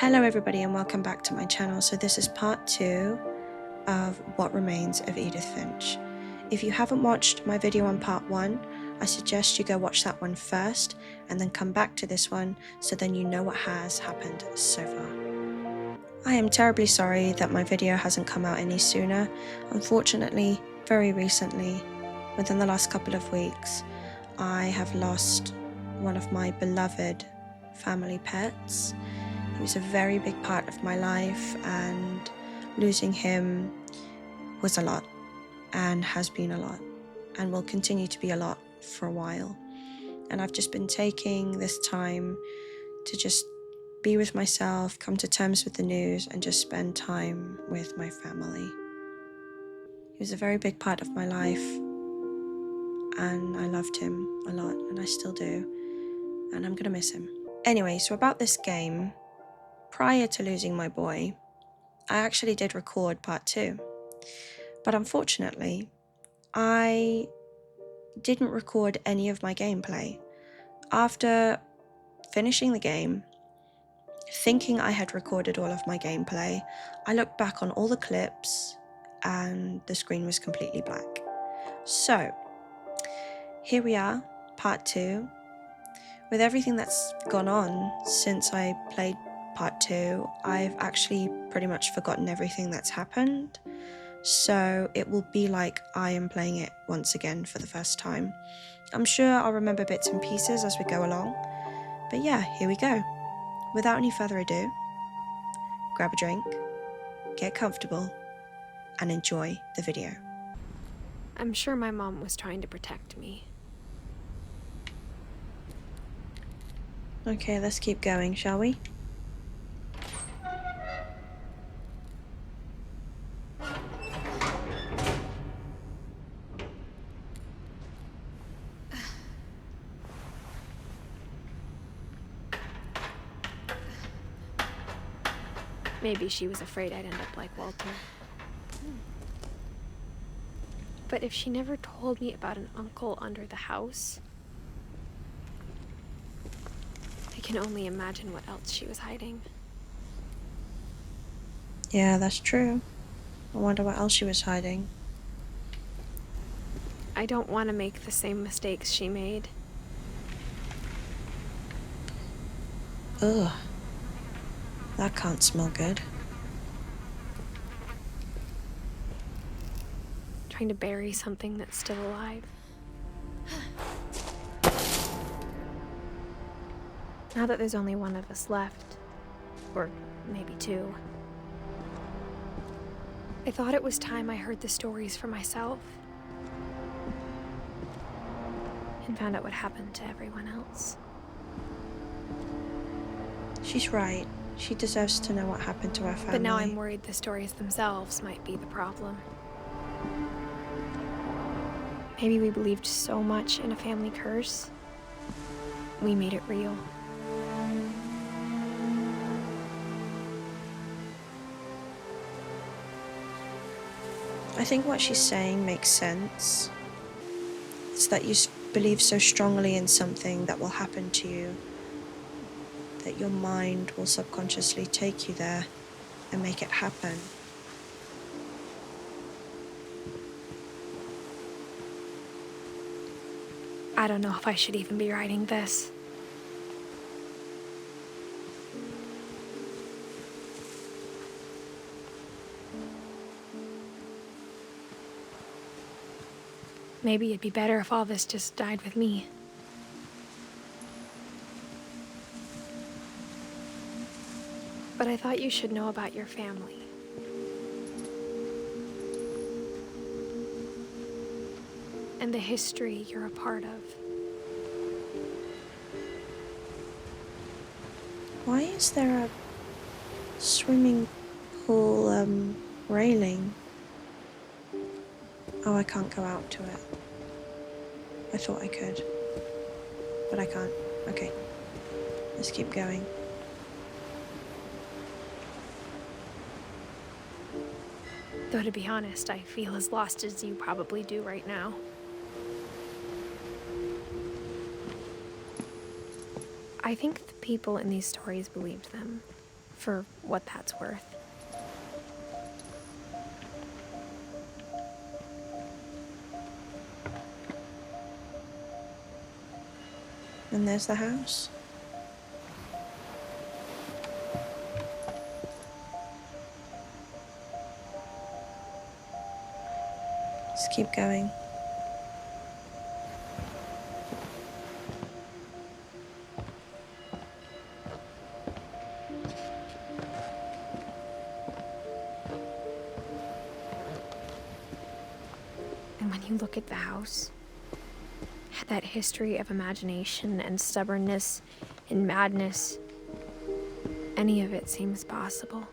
Hello everybody and welcome back to my channel. So this is part 2 of What Remains of Edith Finch. If you haven't watched my video on part 1, I suggest you go watch that one first and then come back to this one so then you know what has happened so far. I am terribly sorry that my video hasn't come out any sooner. Unfortunately, very recently, within the last couple of weeks, I have lost one of my beloved family pets. He was a very big part of my life, and losing him was a lot and has been a lot and will continue to be a lot for a while. And I've just been taking this time to just be with myself, come to terms with the news, and just spend time with my family. He was a very big part of my life, and I loved him a lot, and I still do, and I'm gonna miss him. Anyway, so about this game, prior to losing my boy, I actually did record part 2, but unfortunately, I didn't record any of my gameplay. After finishing the game, thinking I had recorded all of my gameplay, I looked back on all the clips and the screen was completely black. So, here we are, part 2. With everything that's gone on since I played part 2, I've actually pretty much forgotten everything that's happened. So it will be like I am playing it once again for the first time. I'm sure I'll remember bits and pieces as we go along. But yeah, here we go. Without any further ado, grab a drink, get comfortable, and enjoy the video. I'm sure my mom was trying to protect me. Okay, let's keep going, shall we? Maybe she was afraid I'd end up like Walter. But if she never told me about an uncle under the house, I can only imagine what else she was hiding. Yeah, that's true. I wonder what else she was hiding. I don't want to make the same mistakes she made. Ugh. That can't smell good. Trying to bury something that's still alive. Now that there's only one of us left, or maybe two, I thought it was time I heard the stories for myself and found out what happened to everyone else. She's right. She deserves to know what happened to her family. But now I'm worried the stories themselves might be the problem. Maybe we believed so much in a family curse, we made it real. I think what she's saying makes sense. It's that you believe so strongly in something that will happen to you, that your mind will subconsciously take you there and make it happen. I don't know if I should even be writing this. Maybe it'd be better if all this just died with me. But I thought you should know about your family. And the history you're a part of. Why is there a swimming pool railing? Oh, I can't go out to it. I thought I could, but I can't. Okay, let's keep going. Though to be honest, I feel as lost as you probably do right now. I think the people in these stories believed them for what that's worth. And there's the house. Just keep going. And when you look at the house, that history of imagination and stubbornness and madness, any of it seems possible.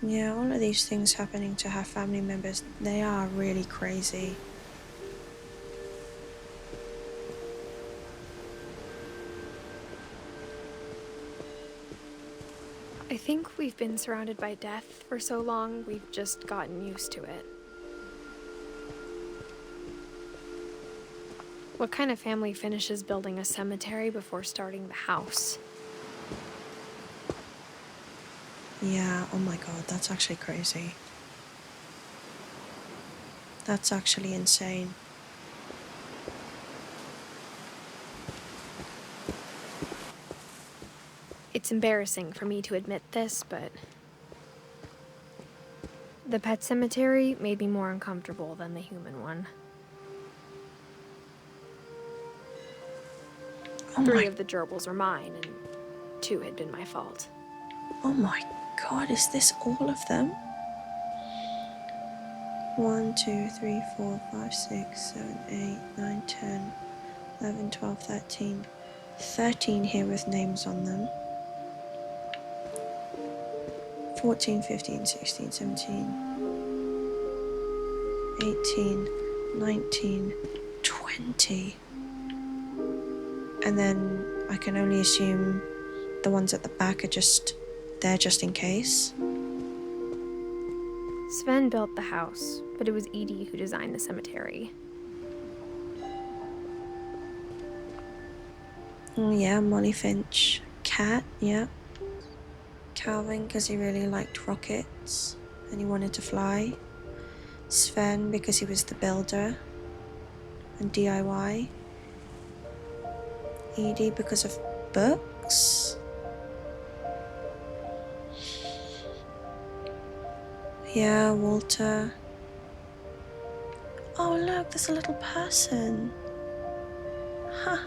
Yeah, all of these things happening to her family members, they are really crazy. I think we've been surrounded by death for so long, we've just gotten used to it. What kind of family finishes building a cemetery before starting the house? Yeah, oh my god, that's actually crazy. That's actually insane. It's embarrassing for me to admit this, but the pet cemetery made me more uncomfortable than the human one. Oh 3 my, of the gerbils are mine, and 2 had been my fault. oh my god, is this all of them? 1, 2, 3, 4, 5, 6, 7, 8, 9, 10, 11, 12, 13. 13 here with names on them. 14, 15, 16, 17, 18, 19, 20. And then I can only assume the ones at the back are just there just in case. Sven built the house, but it was Edie who designed the cemetery. Oh yeah, Molly Finch. Cat, yeah. Calvin, because he really liked rockets and he wanted to fly. Sven, because he was the builder and DIY. Edie, because of books. Yeah, Walter. Oh look, there's a little person. Huh.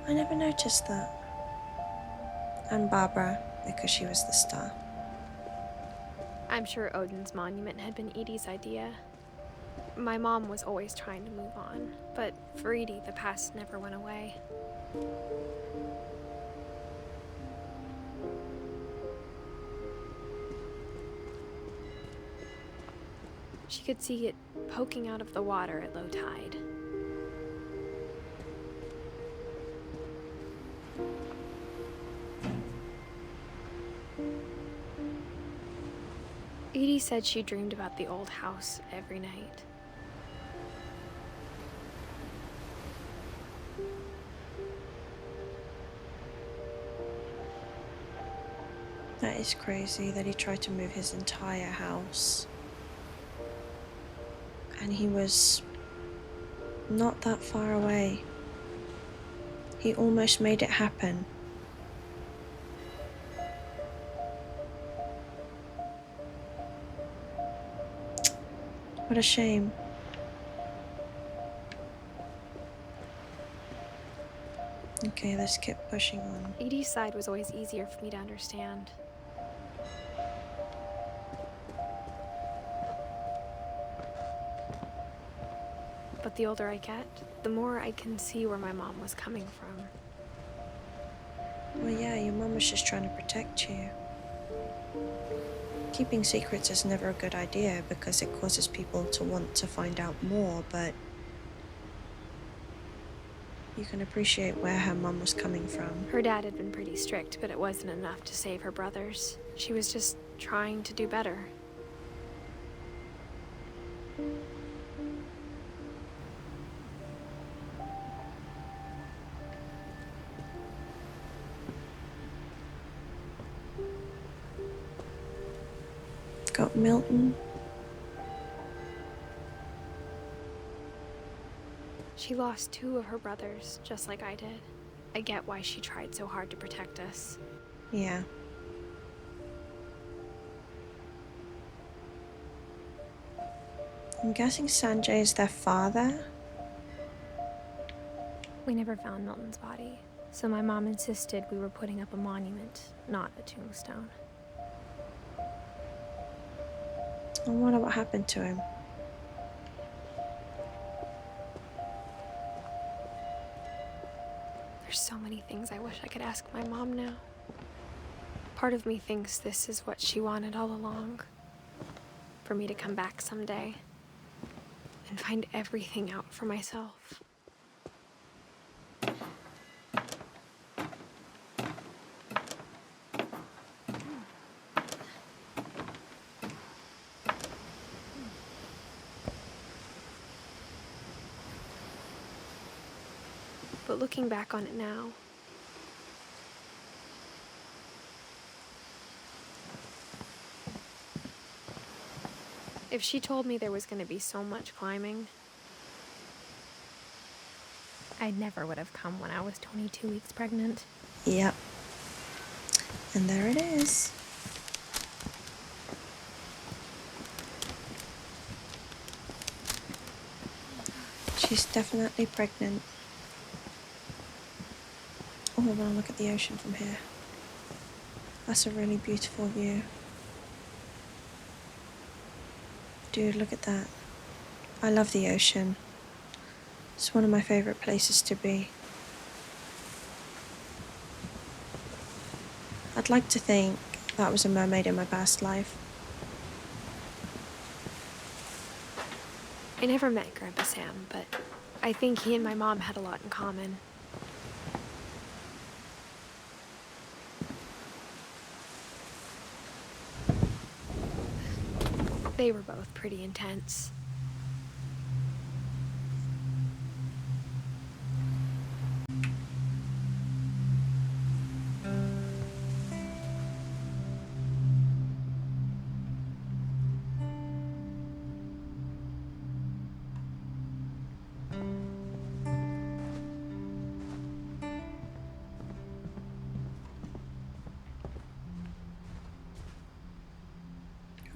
I never noticed that. And Barbara, because she was the star. I'm sure Odin's monument had been Edie's idea. My mom was always trying to move on, but for Edie, the past never went away. She could see it poking out of the water at low tide. Edie said she dreamed about the old house every night. That is crazy that he tried to move his entire house. And he was not that far away. He almost made it happen. What a shame. Okay, let's keep pushing on. Edie's side was always easier for me to understand. But the older I get, the more I can see where my mom was coming from. Well, yeah, your mum was just trying to protect you. Keeping secrets is never a good idea because it causes people to want to find out more, but you can appreciate where her mum was coming from. Her dad had been pretty strict, but it wasn't enough to save her brothers. She was just trying to do better. got Milton. She lost 2 of her brothers, just like I did. I get why she tried so hard to protect us. Yeah. I'm guessing Sanjay is their father? We never found Milton's body, so my mom insisted we were putting up a monument, not a tombstone. I wonder what happened to him. There's so many things I wish I could ask my mom now. Part of me thinks this is what she wanted all along. For me to come back someday and find everything out for myself. But looking back on it now, if she told me there was going to be so much climbing, I never would have come when I was 22 weeks pregnant. Yep. And there it is. She's definitely pregnant. Oh, I want to look at the ocean from here. That's a really beautiful view. Dude, look at that. I love the ocean. It's one of my favorite places to be. I'd like to think that was a mermaid in my past life. I never met Grandpa Sam, but I think he and my mom had a lot in common. They were both pretty intense.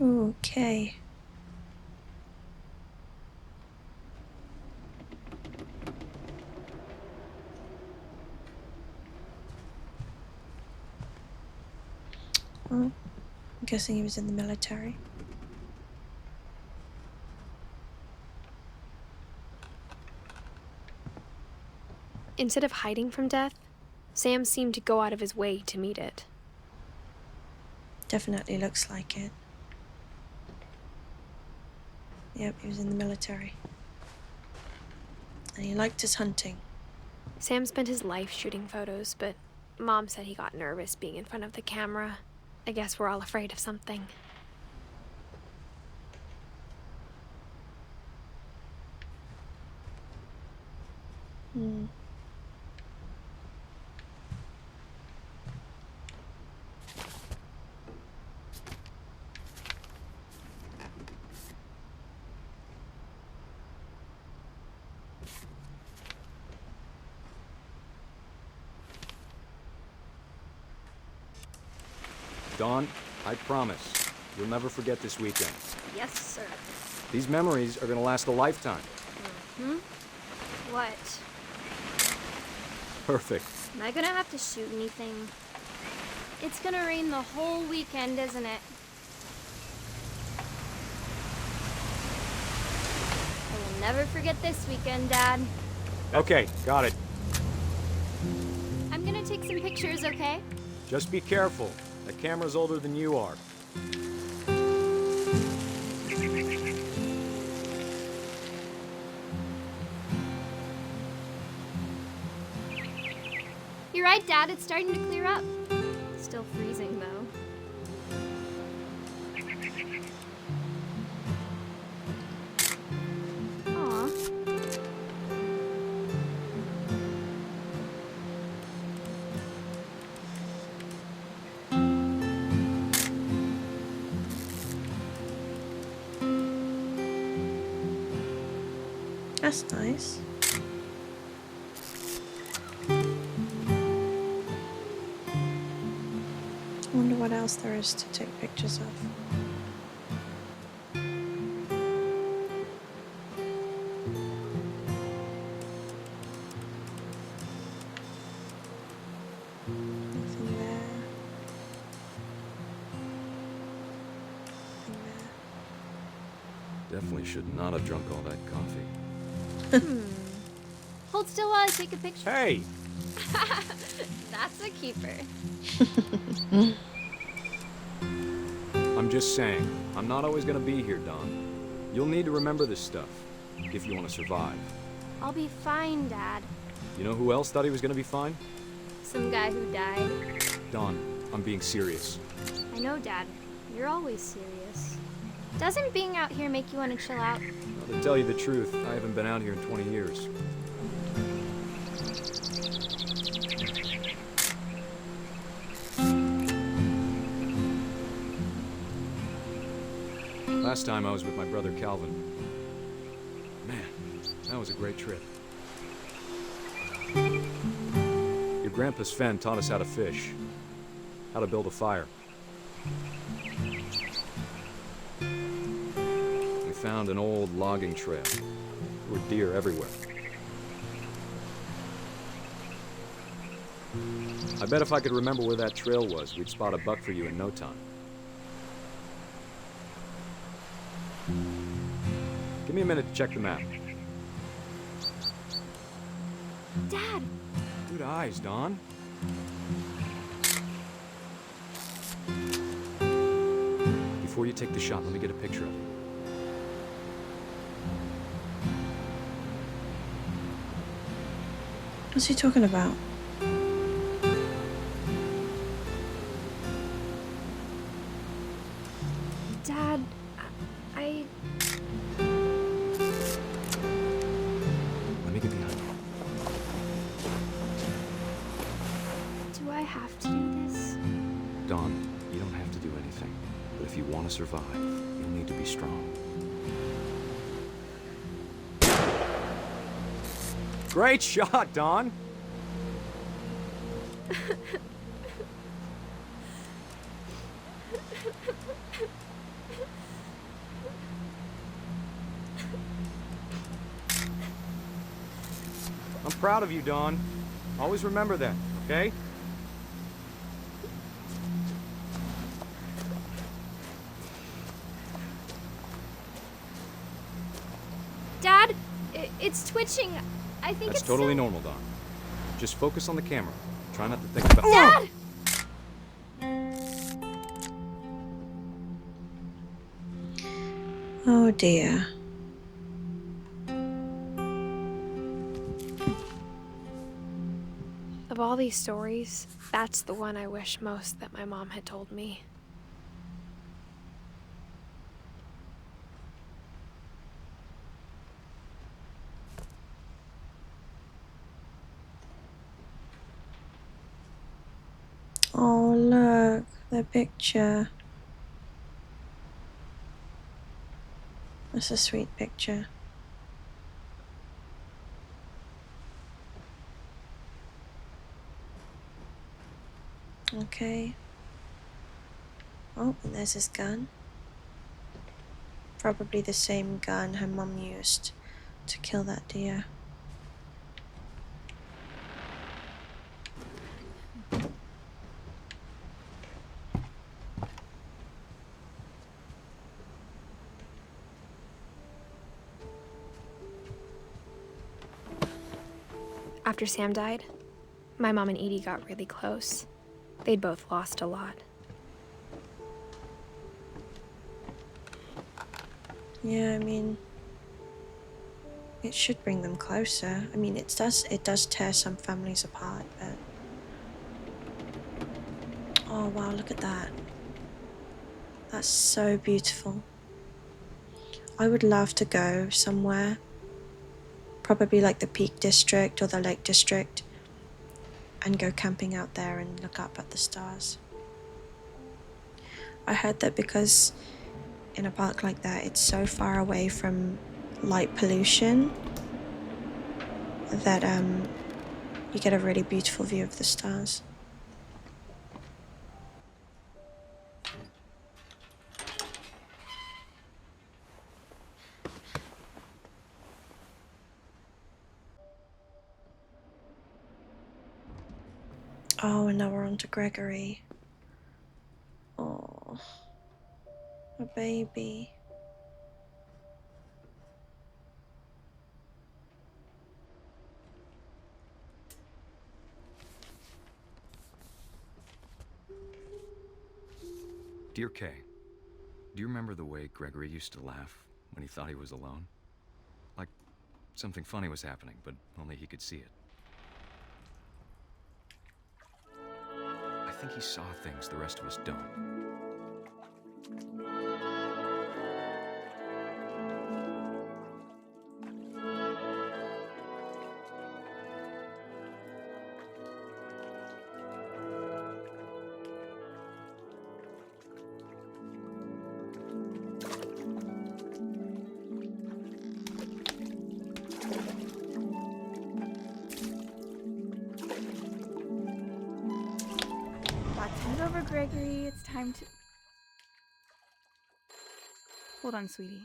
Okay. Well, I'm guessing he was in the military. Instead of hiding from death, Sam seemed to go out of his way to meet it. Definitely looks like it. Yep, he was in the military. And he liked his hunting. Sam spent his life shooting photos, but Mom said he got nervous being in front of the camera. I guess we're all afraid of something. Hmm. Dawn, I promise, you'll never forget this weekend. Yes, sir. These memories are gonna last a lifetime. What? Perfect. Am I gonna have to shoot anything? It's gonna rain the whole weekend, isn't it? I will never forget this weekend, Dad. Okay, got it. I'm gonna take some pictures, okay? Just be careful. The camera's older than you are. You're right, Dad. It's starting to clear up. Still freezing, though. Aw. That's nice. I wonder what else there is to take pictures of. Nothing there. Nothing there. Definitely should not have drunk all that coffee. Hold still while I take a picture. Hey! That's a keeper. I'm just saying, I'm not always gonna be here, Don. You'll need to remember this stuff, if you want to survive. I'll be fine, Dad. You know who else thought he was gonna be fine? Some guy who died. Don, I'm being serious. I know, Dad. You're always serious. Doesn't being out here make you want to chill out? Well, to tell you the truth, I haven't been out here in 20 years. Last time I was with my brother Calvin. Man, that was a great trip. Your grandpa Sven taught us how to fish, how to build a fire. We found an old logging trail. There were deer everywhere. I bet if I could remember where that trail was, we'd spot a buck for you in no time. Give me a minute to check the map. Dad! Good eyes, Don. Before you take the shot, let me get a picture of you. What's he talking about? Dad, I... Let me get behind you. Do I have to do this? Don, you don't have to do anything. But if you want to survive, you'll need to be strong. Great shot, Don! I'm proud of you, Don. Always remember that, okay? Dad! It's twitching. I think That's it's totally so... normal, Don. Just focus on the camera. Try not to think about... Dad! Oh dear. Of all these stories, that's the one I wish most that my mom had told me. Oh look, the picture. That's a sweet picture. Okay. Oh, and there's his gun. Probably the same gun her mum used to kill that deer. After Sam died, my mom and Edie got really close. They'd both lost a lot. Yeah, I mean, it should bring them closer. I mean, it does tear some families apart, but... Oh wow, look at that. That's so beautiful. I would love to go somewhere, probably like the Peak District or the Lake District, and go camping out there and look up at the stars. I heard that because in a park like that, it's so far away from light pollution that you get a really beautiful view of the stars. Oh, and now we're on to Gregory. Oh, a baby. Dear Kay, do you remember the way Gregory used to laugh when he thought he was alone? Like something funny was happening, but only he could see it. I think he saw things the rest of us don't. It's over, Gregory. It's time to... Hold on, sweetie.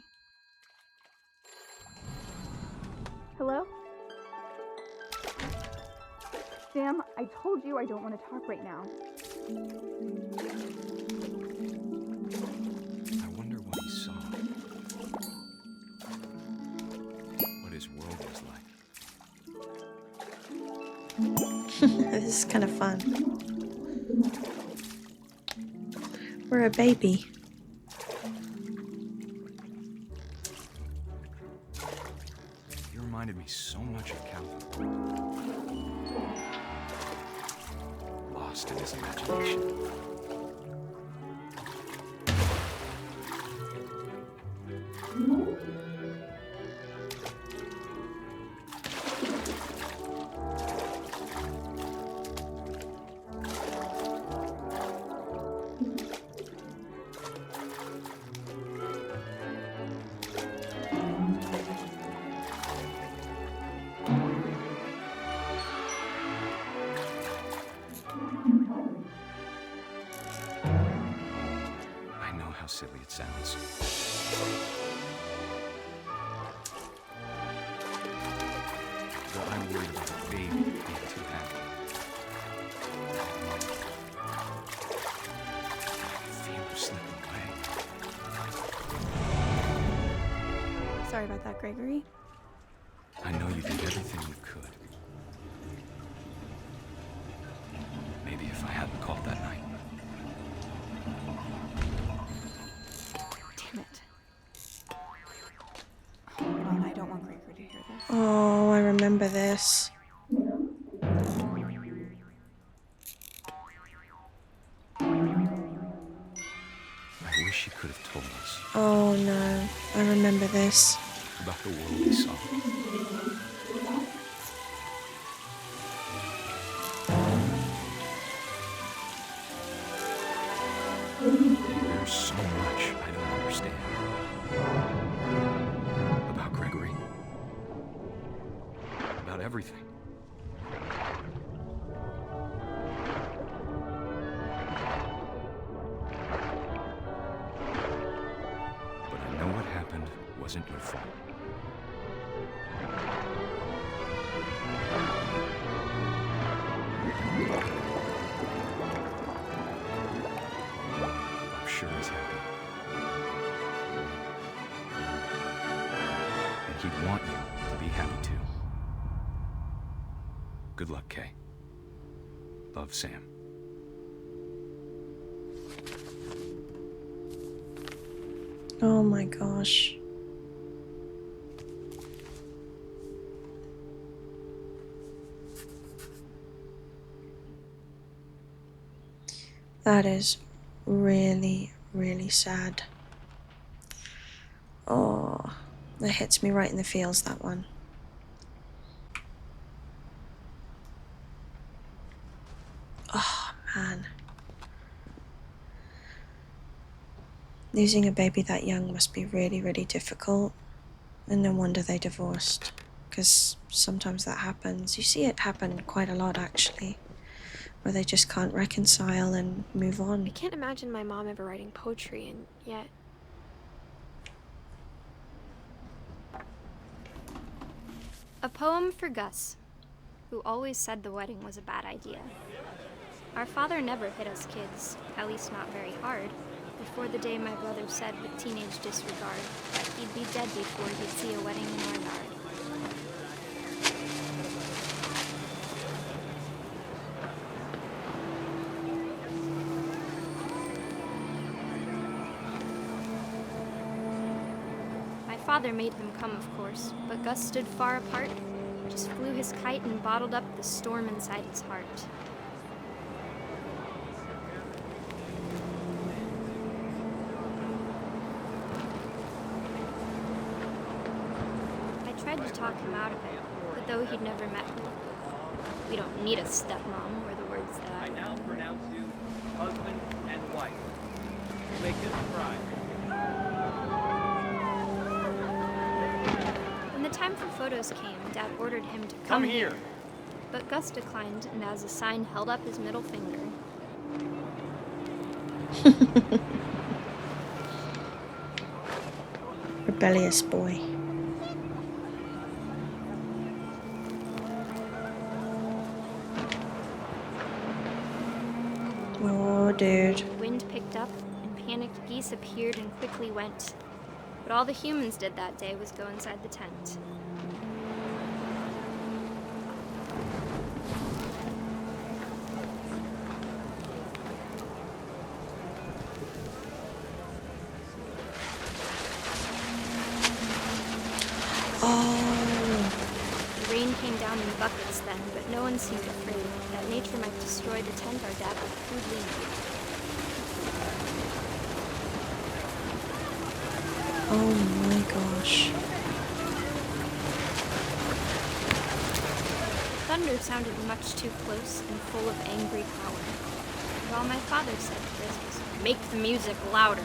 Hello? Sam, I told you I don't want to talk right now. I wonder what he saw. What his world was like. This is kind of fun. We're a baby. He reminded me so much of Calvin. Lost in his imagination. How silly it sounds. But I'm worried about the baby being too happy. I feel him slipping away. Sorry about that, Gregory. I know you did everything you could. Maybe if I hadn't called that night. Damn it. Hold on, I don't want Gregory to hear this. Oh, I remember this. I wish he could have told us. Oh no, I remember this. About the world he saw. There's so much I don't understand. About Gregory. About everything. But I know what happened wasn't your fault. I'm sure he's happy. And he'd want you to be happy too. Good luck, Kay. Love, Sam. Oh my gosh. That is really, really sad. Oh, that hits me right in the feels, that one. Oh, man. Losing a baby that young must be really, really difficult. And no wonder they divorced. because sometimes that happens. You see it happen quite a lot, actually, where they just can't reconcile and move on. I can't imagine my mom ever writing poetry, and yet... A poem for Gus, who always said the wedding was a bad idea. Our father never hit us kids, at least not very hard, before the day my brother said with teenage disregard that he'd be dead before he'd see a wedding in our yard. My father made him come, of course, but Gus stood far apart, just flew his kite and bottled up the storm inside his heart. I tried to talk him out of it, but though he'd never met me, "We don't need a stepmom," were the words that I now pronounce you husband and wife. Make this cry. When the time for photos came, Dad ordered him to Come here. But Gus declined, and as a sign held up his middle finger. Rebellious boy. Oh, dude. The wind picked up, and panicked geese appeared and quickly went. But all the humans did that day was go inside the tent. Oh, The rain came down in buckets then, but no one seemed afraid that nature might destroy the tent our dad would crudely made. oh my gosh. Thunder sounded much too close and full of angry power. And all my father said to this was, "Make the music louder."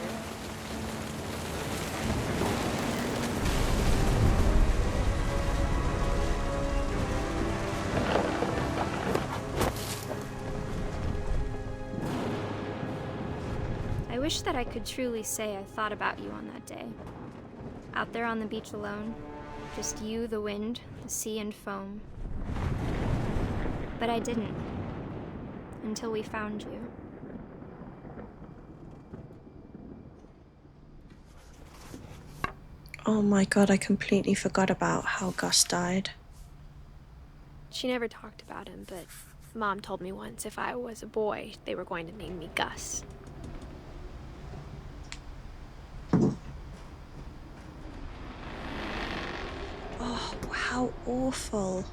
I wish that I could truly say I thought about you on that day. Out there on the beach alone, just you, the wind, the sea, and foam. But I didn't, until we found you. Oh my god, I completely forgot about how Gus died. She never talked about him, but Mom told me once if I was a boy, they were going to name me Gus. Oh, how awful.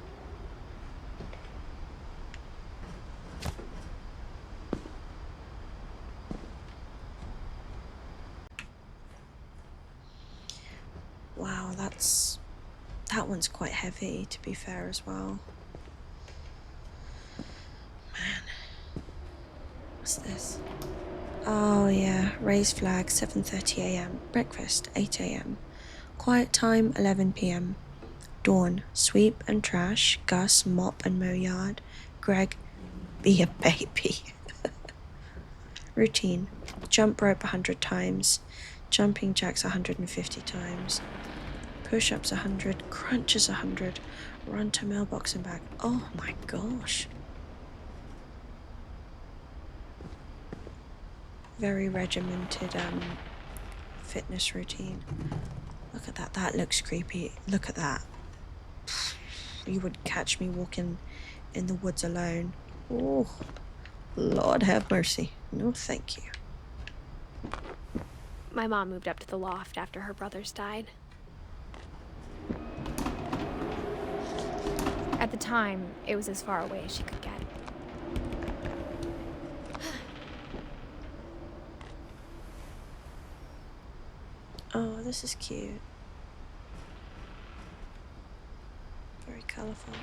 Wow, that one's quite heavy, to be fair, as well. Man. What's this? Oh yeah, raised flag 7:30 a.m. Breakfast 8 a.m. Quiet time 11 p.m. Dawn, sweep and trash. Gus, mop and mow yard. Greg, be a baby. Routine, jump rope 100 times. Jumping jacks 150 times. Push-ups 100, crunches 100. Run to mailbox and back. Oh my gosh. Very regimented fitness routine. Look at that. That looks creepy. Look at that. You would catch me walking in the woods alone. Oh, Lord have mercy. No, thank you. My mom moved up to the loft after her brothers died. At the time, it was as far away as she could get. Oh, this is cute. Very colorful.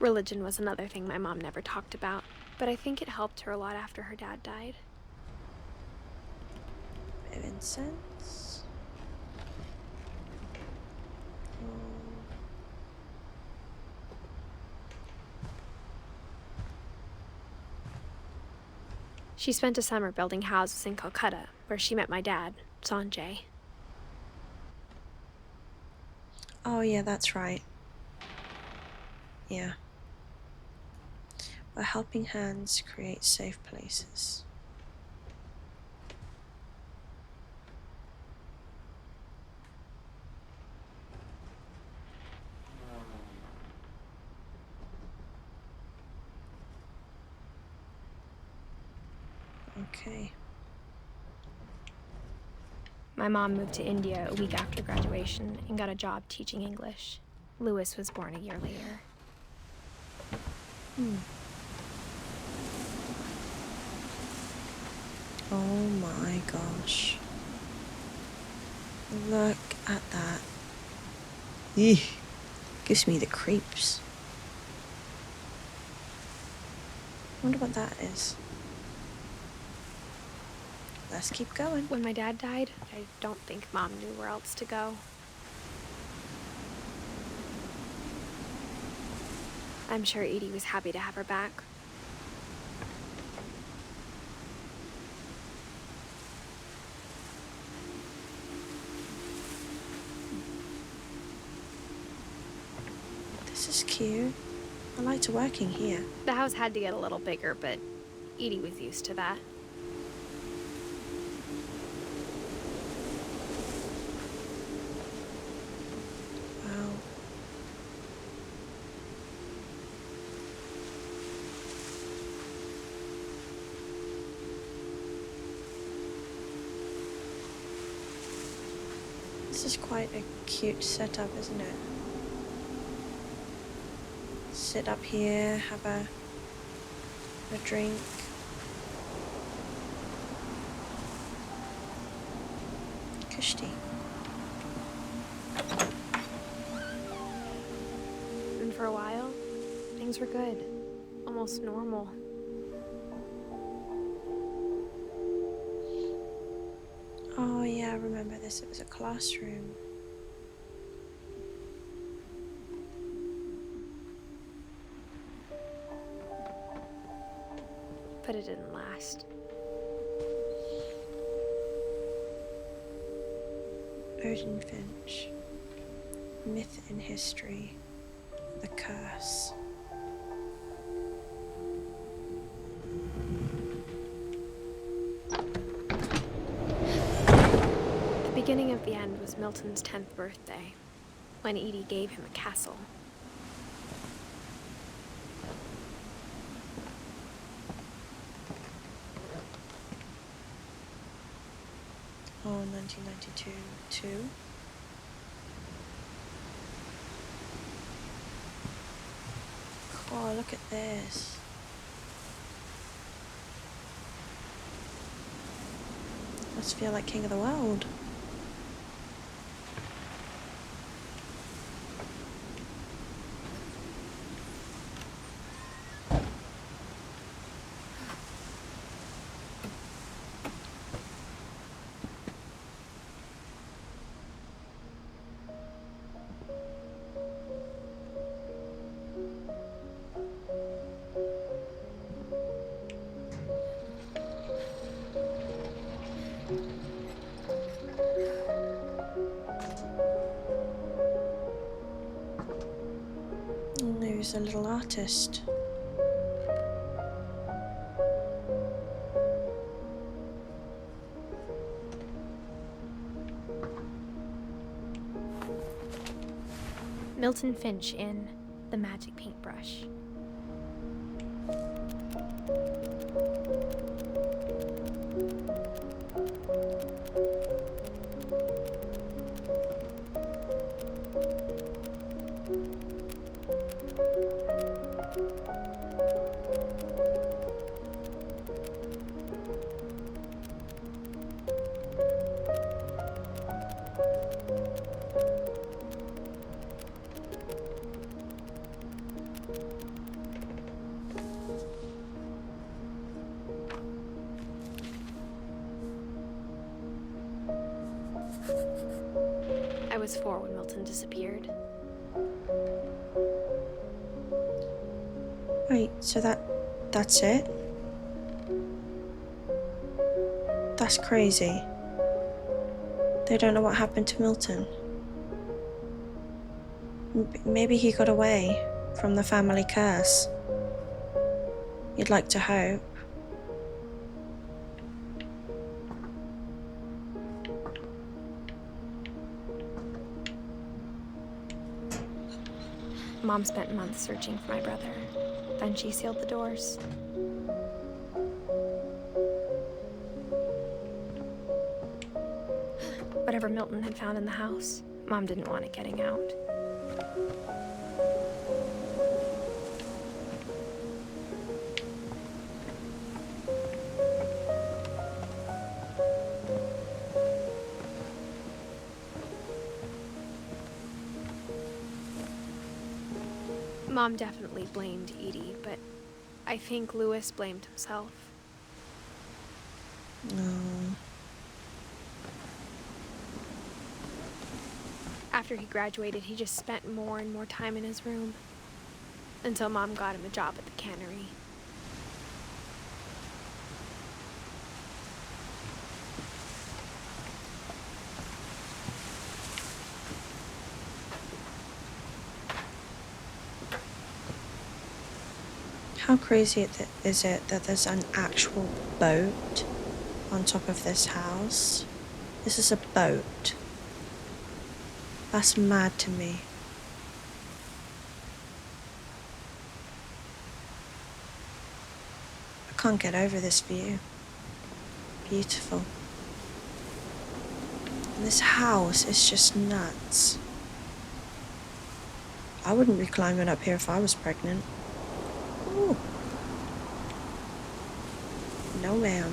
Religion was another thing my mom never talked about, but I think it helped her a lot after her dad died. Bit of incense. She spent a summer building houses in Calcutta, where she met my dad, Sanjay. Oh yeah, that's right. Yeah. Where helping hands create safe places. Okay. My mom moved to India a week after graduation and got a job teaching English. Lewis was born a year later. Oh my gosh. Look at that. Eeh. Gives me the creeps. Wonder what that is. Let's keep going. When my dad died, I don't think Mom knew where else to go. I'm sure Edie was happy to have her back. This is cute. I liked working here. The house had to get a little bigger, but Edie was used to that. Wow. This is quite a cute setup, isn't it? Sit up here, have a drink. Kushti. And for a while, things were good. Almost normal. Oh yeah, I remember this. It was a classroom. But it didn't last. Edith Finch. Myth and history. The curse. The beginning of the end was Milton's 10th birthday, when Edie gave him a castle. Oh, 1992 too. Oh, look at this. Must feel like king of the world. There's a little artist. Milton Finch in The Magic Paintbrush. I was 4 when Milton disappeared. Wait, so that's it? That's crazy. They don't know what happened to Milton. Maybe he got away from the family curse. You'd like to hope. Mom spent months searching for my brother. Then she sealed the doors. Whatever Milton had found in the house, Mom didn't want it getting out. Mom definitely blamed Edie, but I think Louis blamed himself. No. After he graduated, he just spent more and more time in his room, until Mom got him a job at the cannery. How crazy is it that there's an actual boat on top of this house? This is a boat. That's mad to me. I can't get over this view. Beautiful. And this house is just nuts. I wouldn't be climbing up here if I was pregnant. Ooh. No, ma'am.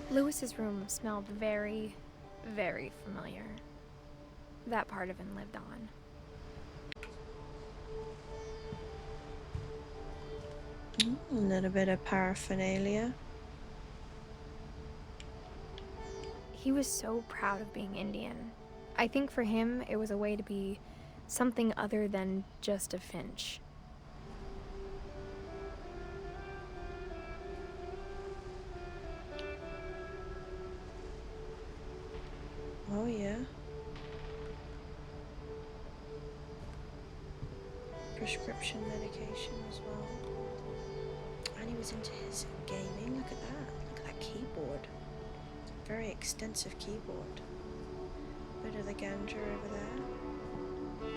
Louis's room smelled very, very familiar. That part of him lived on. A little bit of paraphernalia. He was so proud of being Indian. I think for him, it was a way to be something other than just a Finch. Oh, yeah. Prescription medication as well. And he was into his gaming. Look at that. Look at that keyboard. Very extensive keyboard. Bit of the ganja over there.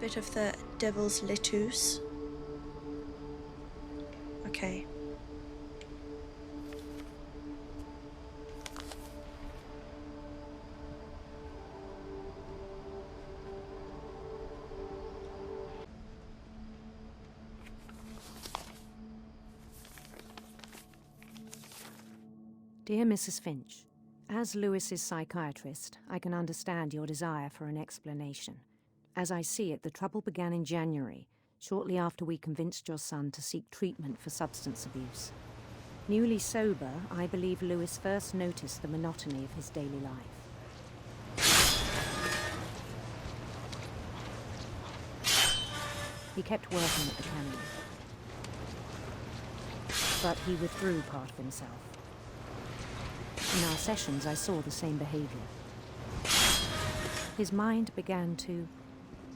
Bit of the devil's lettuce. Okay. Dear Mrs. Finch, as Louis's psychiatrist, I can understand your desire for an explanation. As I see it, the trouble began in January, shortly after we convinced your son to seek treatment for substance abuse. Newly sober, I believe Louis first noticed the monotony of his daily life. He kept working at the cannery, but he withdrew part of himself. In our sessions, I saw the same behavior. His mind began to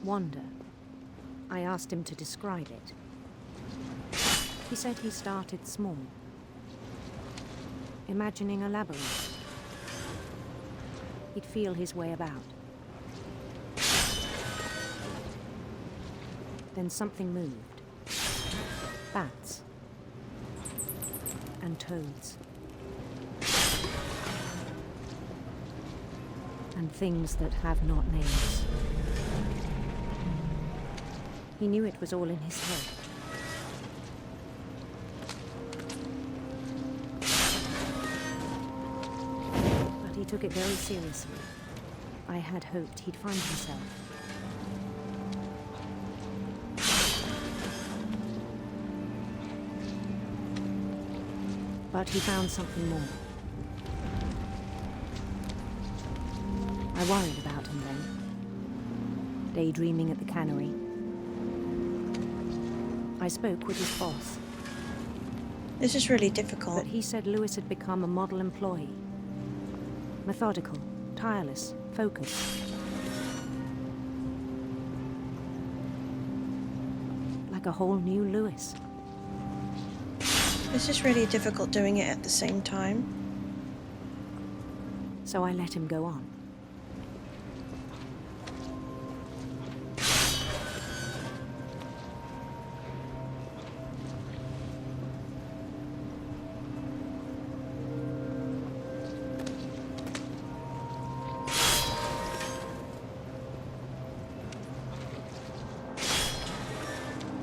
wander. I asked him to describe it. He said he started small, imagining a labyrinth. He'd feel his way about. Then something moved. Bats and toads. And things that have not names. He knew it was all in his head. But he took it very seriously. I had hoped he'd find himself. But he found something more. I worried about him then, daydreaming at the cannery. I spoke with his boss. This is really difficult. But he said Lewis had become a model employee. Methodical, tireless, focused. Like a whole new Lewis. This is really difficult doing it at the same time. So I let him go on.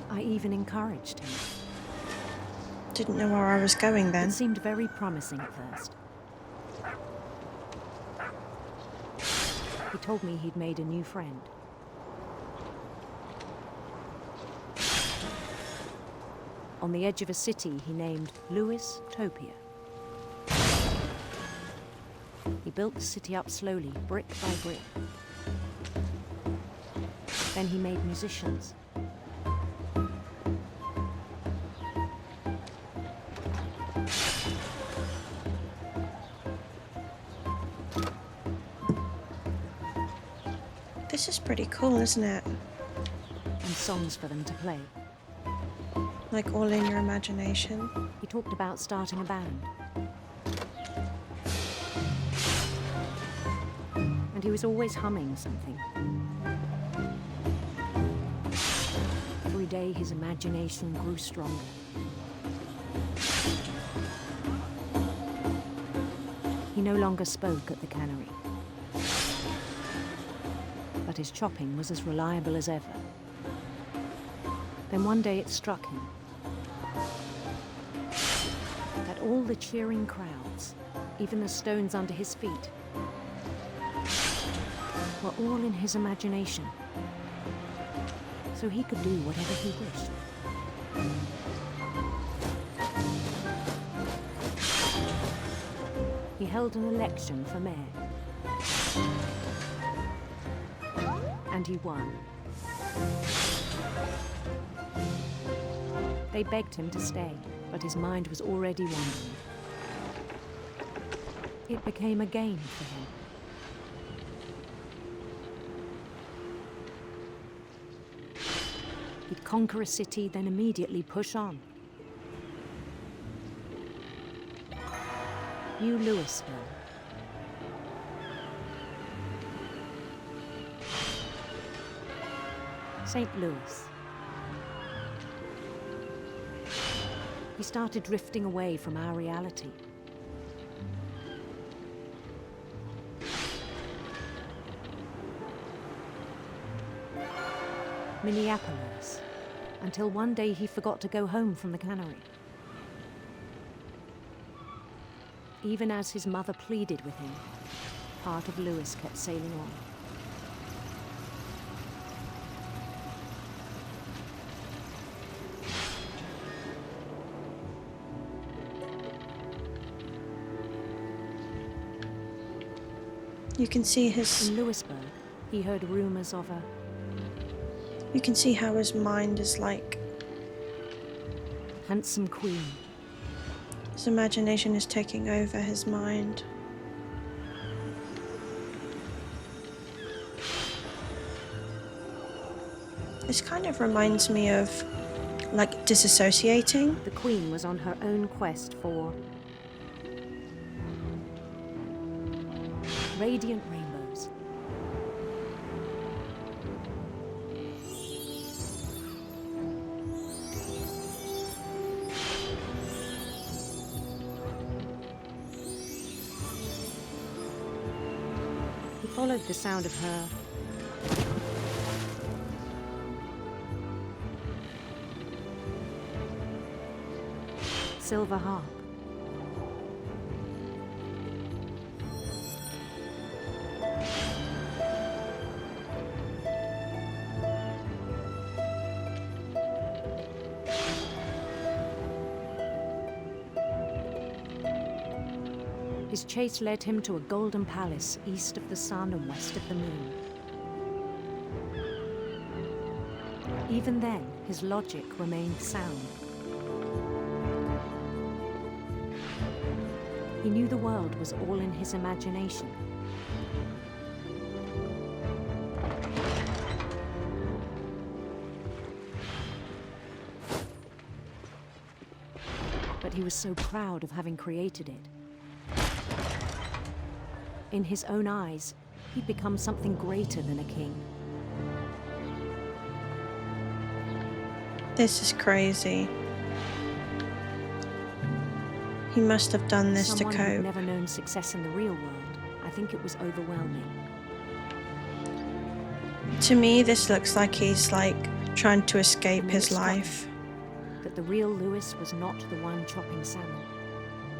I even encouraged him. Didn't know where I was going then. It seemed very promising at first. He told me he'd made a new friend. On the edge of a city he named Lewis Topia. He built the city up slowly, brick by brick. Then he made musicians. This is pretty cool, isn't it? And songs for them to play. Like all in your imagination. He talked about starting a band. And he was always humming something. Every day his imagination grew stronger. He no longer spoke at the cannery. But his chopping was as reliable as ever. Then one day it struck him that all the cheering crowds, even the stones under his feet, were all in his imagination, so he could do whatever he wished. He held an election for mayor. And he won. They begged him to stay, but his mind was already wandering. It became a game for him. He'd conquer a city, then immediately push on. New Louisville. St. Louis. He started drifting away from our reality. Minneapolis, until one day he forgot to go home from the cannery. Even as his mother pleaded with him, part of Lewis kept sailing on. You can see his... In Lewisburg, he heard rumors of a... You can see how his mind is like... handsome queen. His imagination is taking over his mind. This kind of reminds me of, like, disassociating. The queen was on her own quest for... radiant rainbows. He followed the sound of her silver harp. His chase led him to a golden palace east of the sun and west of the moon. Even then, his logic remained sound. He knew the world was all in his imagination. But he was so proud of having created it. In his own eyes, he'd become something greater than a king. This is crazy. He must have done this to Someone who'd cope. never known success in the real world, I think it was overwhelming. To me, this looks like he's like trying to escape And his it struck life. him that the real Lewis was not the one chopping salmon,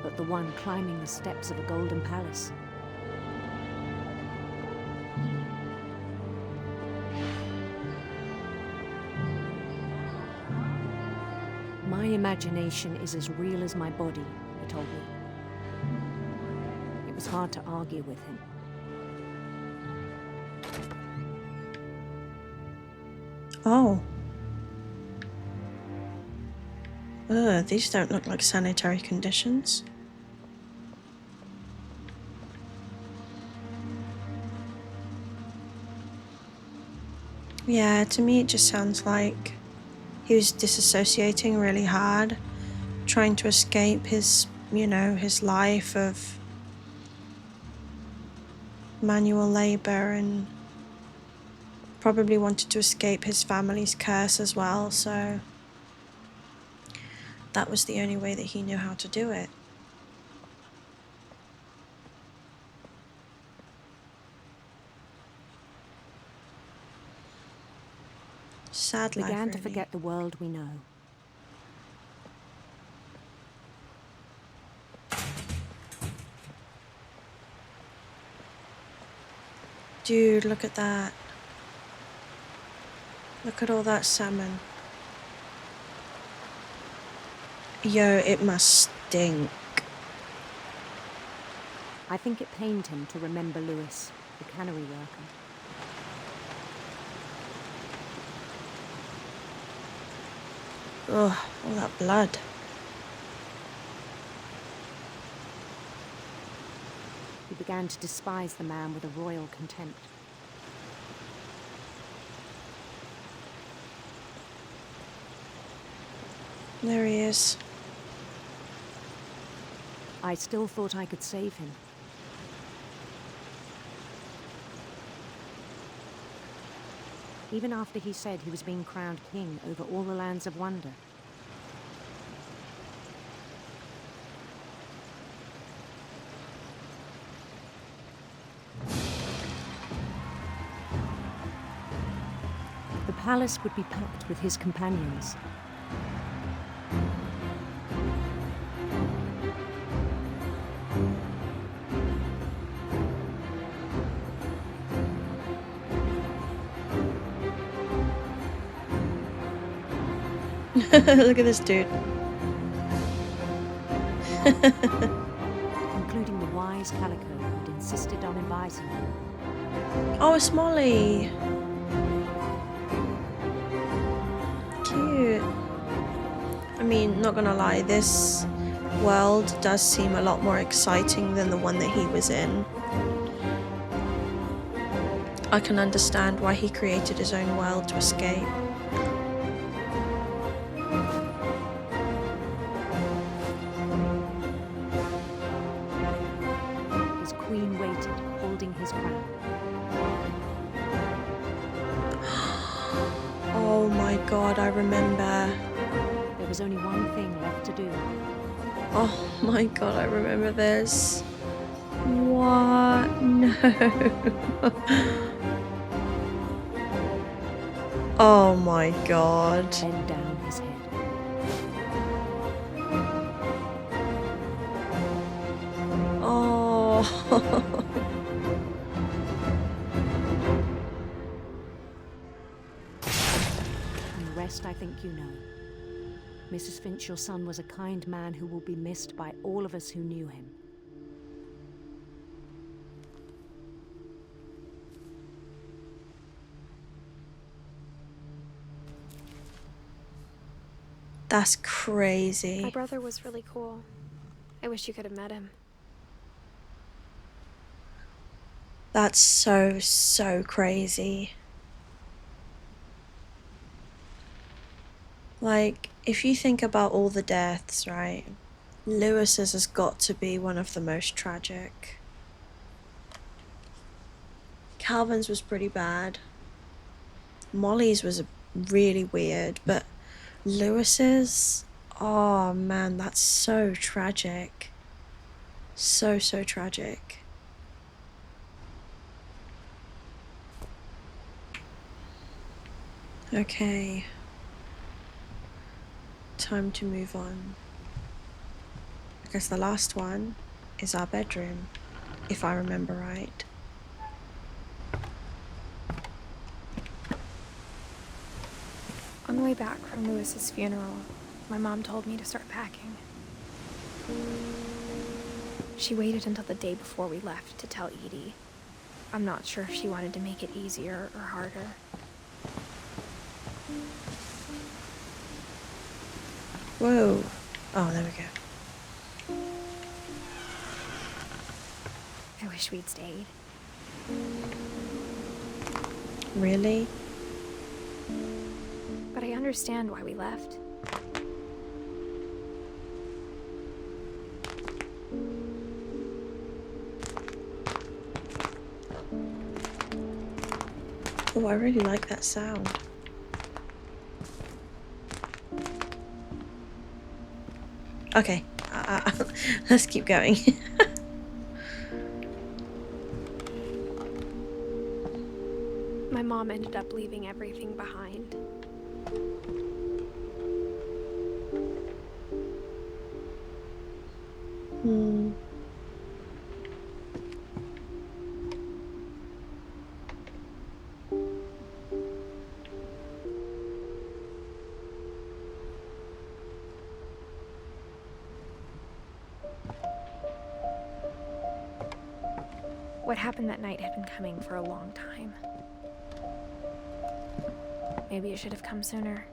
but the one climbing the steps of a golden palace. My imagination is as real as my body, he told me. It was hard to argue with him. Oh. Ugh, these don't look like sanitary conditions. Yeah, to me it just sounds like he was disassociating really hard, trying to escape his, his life of manual labor, and probably wanted to escape his family's curse as well, so that was the only way that he knew how to do it. Sad life, Began to really. forget the world we know. Dude, look at that. Look at all that salmon. Yo, it must stink. I think it pained him to remember Lewis, the cannery worker. Ugh, all that blood. He began to despise the man with a royal contempt. There he is. I still thought I could save him. Even after he said he was being crowned king over all the lands of wonder. The palace would be packed with his companions. Look at this dude. Including the wise Calico who'd insisted on inviting him. Oh, it's Molly. Cute. I mean, not gonna lie, this world does seem a lot more exciting than the one that he was in. I can understand why he created his own world to escape. His queen waited, holding his crown. Oh my god, I remember. There was only one thing left to do. Oh my god, I remember this. What? No. Oh my god. Bend down his head. Oh. And the rest I think you know. Mrs. Finch, your son was a kind man who will be missed by all of us who knew him. That's My crazy. brother was really cool. I wish you could have met him. That's so, so crazy. Like, if you think about all the deaths, right? Lewis's has got to be one of the most tragic. Calvin's was pretty bad. Molly's was really weird, but Lewis's, oh man, that's so tragic. So, so tragic. Okay. Time to move on. I guess the last one is our bedroom, if I remember right. On the way back from Lewis's funeral, my mom told me to start packing. She waited until the day before we left to tell Edie. I'm not sure if she wanted to make it easier or harder. Whoa. Oh, there we go. I wish we'd stayed. Really? But I understand why we left. Oh, I really like that sound. Okay, let's keep going. My mom ended up leaving everything behind. Hmm. What happened that night had been coming for a long time. Maybe it should have come sooner.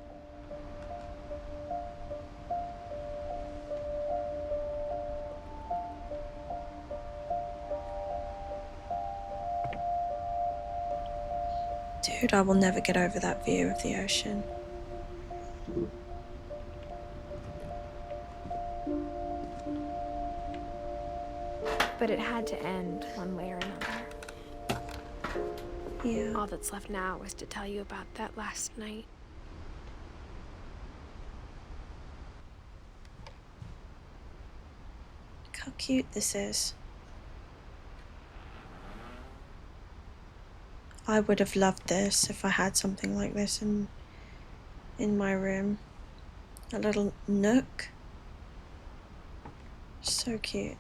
Dude, I will never get over that view of the ocean. But it had to end one way or another. Yeah. All that's left now is to tell you about that last night. Look how cute this is. I would have loved this if I had something like this in my room. A little nook. So cute.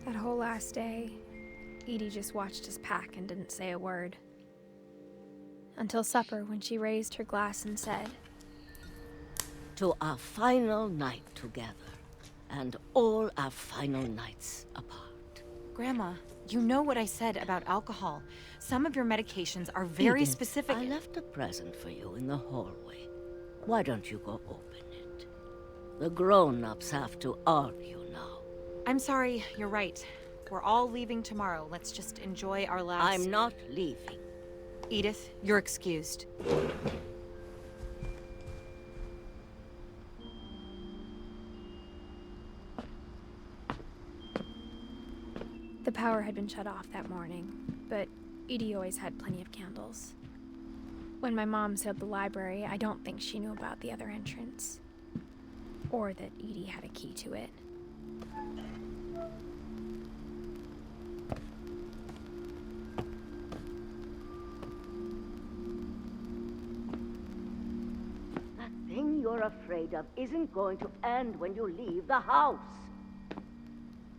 That whole last day, Edie just watched us pack and didn't say a word. Until supper, when she raised her glass and said, "To our final night together, and all our final nights apart." Grandma, you know what I said about alcohol. Some of your medications are very Edith, specific. I left a present for you in the hallway. Why don't you go open it? The grown-ups have to argue now. I'm sorry, you're right. We're all leaving tomorrow. Let's just enjoy our last... I'm not leaving. Edith, you're excused. the power had been shut off that morning, but Edie always had plenty of candles. When my mom sealed the library, I don't think she knew about the other entrance, or that Edie had a key to it. That thing you're afraid of isn't going to end when you leave the house.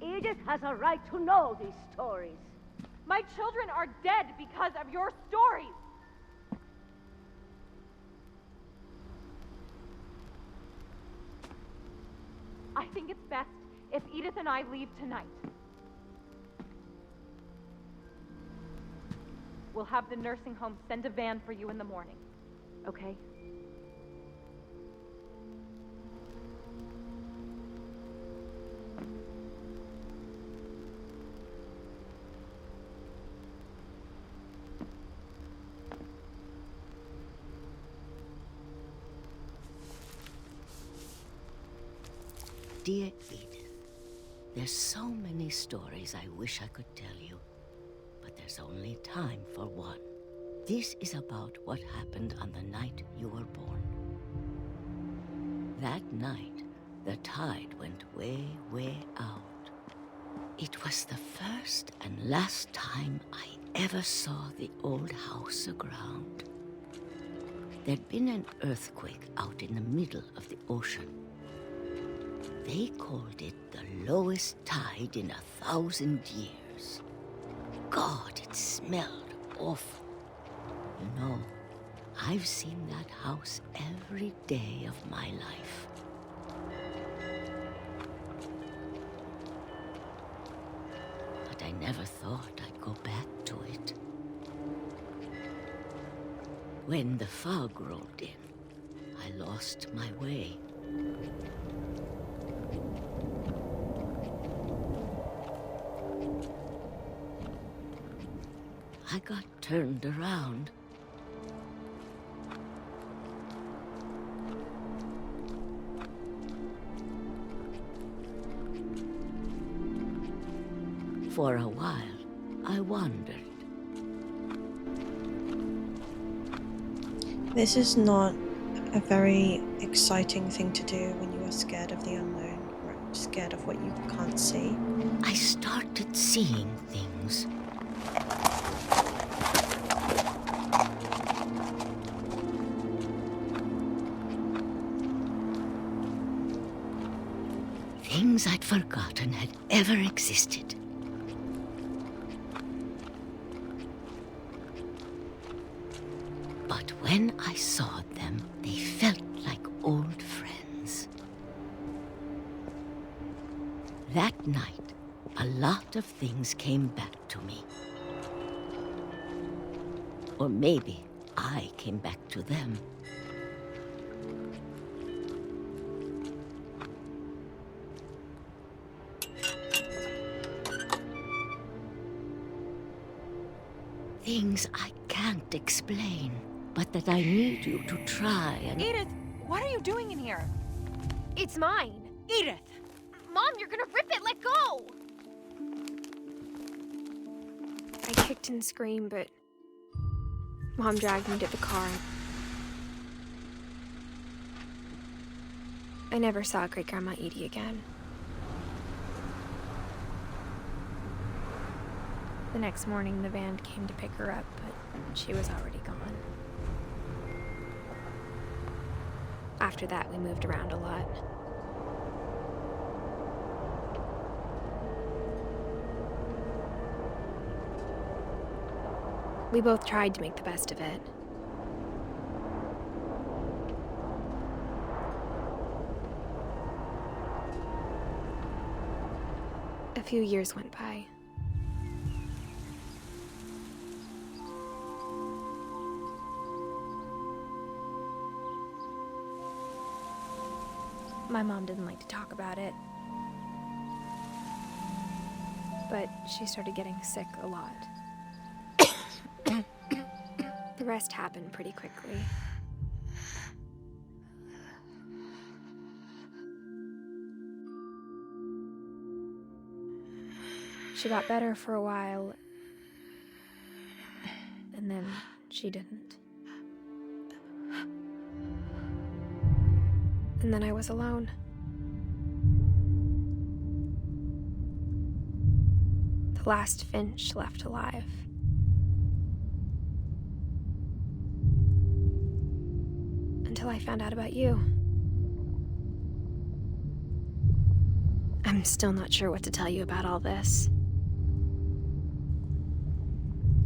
Edith has a right to know these stories. My children are dead because of your stories. think it's best if Edith and I leave tonight. We'll have the nursing home send a van for you in the morning, okay? Dear Edith, there's so many stories I wish I could tell you, but there's only time for one. This is about what happened on the night you were born. That night, the tide went way, way out. It was the first and last time I ever saw the old house aground. There'd been an earthquake out in the middle of the ocean. They called it the lowest tide in 1,000 years. God, it smelled awful. You know, I've seen that house every day of my life. But I never thought I'd go back to it. When the fog rolled in, I lost my way. I got turned around. For a while, I wandered. This is not a very exciting thing to do when you are scared of the unknown, or scared of what you can't see. I started seeing things. Things I'd forgotten had ever existed. But when I saw them, they felt like old friends. That night, a lot of things came back to me. Or maybe I came back to them. Things I can't explain, but that I need you to try and... Edith, what are you doing in here? It's mine. Edith! Mom, you're gonna rip it! Let go! I kicked and screamed, but Mom dragged me to the car. I never saw Great-Grandma Edie again. The next morning, the van came to pick her up, but she was already gone. After that, we moved around a lot. We both tried to make the best of it. A few years went by. My mom didn't like to talk about it, but she started getting sick a lot. The rest happened pretty quickly. She got better for a while, and then she didn't. And then I was alone. The last Finch left alive. Until I found out about you. I'm still not sure what to tell you about all this.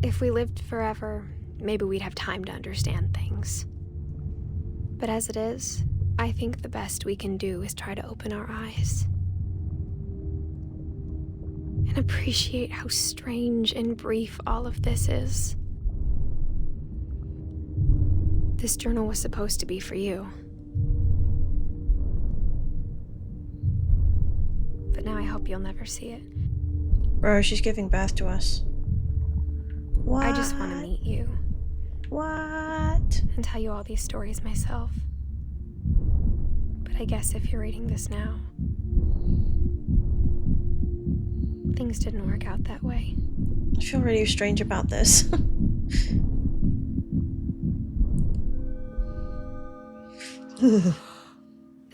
If we lived forever, maybe we'd have time to understand things. But as it is, I think the best we can do is try to open our eyes. and appreciate how strange and brief all of this is. This journal was supposed to be for you. But now I hope you'll never see it. Bro, she's giving birth to us. What? I just want to meet you. What? And tell you all these stories myself. But I guess if you're reading this now, things didn't work out that way. I feel really strange about this.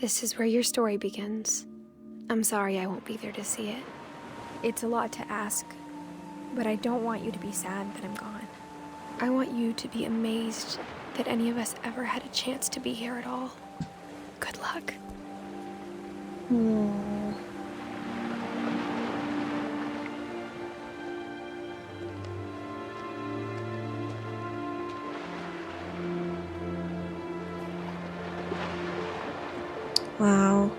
This is where your story begins. I'm sorry I won't be there to see it. It's a lot to ask, but I don't want you to be sad that I'm gone. I want you to be amazed that any of us ever had a chance to be here at all. Good luck. Wow.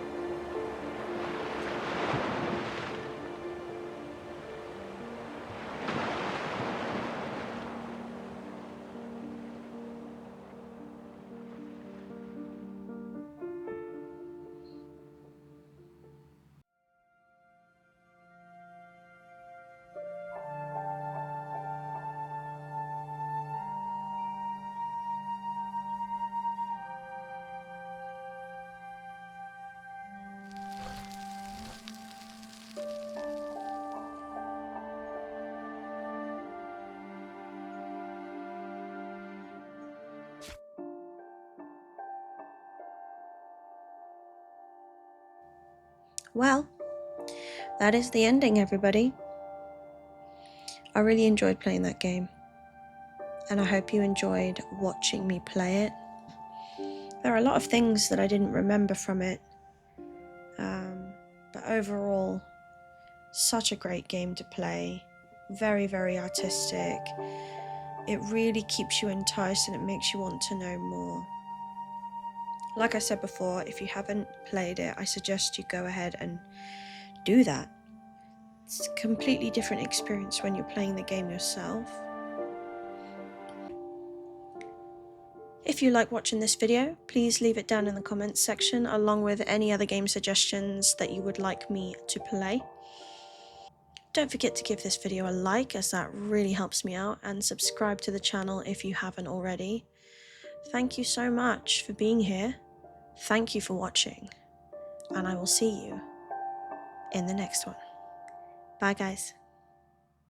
Well, that is the ending, everybody. I really enjoyed playing that game, and I hope you enjoyed watching me play it. There are a lot of things that I didn't remember from it, but overall, such a great game to play. Very, very artistic. It really keeps you enticed and it makes you want to know more. Like I said before, if you haven't played it, I suggest you go ahead and do that. It's a completely different experience when you're playing the game yourself. If you like watching this video, please leave it down in the comments section along with any other game suggestions that you would like me to play. Don't forget to give this video a like, as that really helps me out, and subscribe to the channel if you haven't already. Thank you so much for being here. Thank you for watching, and I will see you in the next one. Bye guys.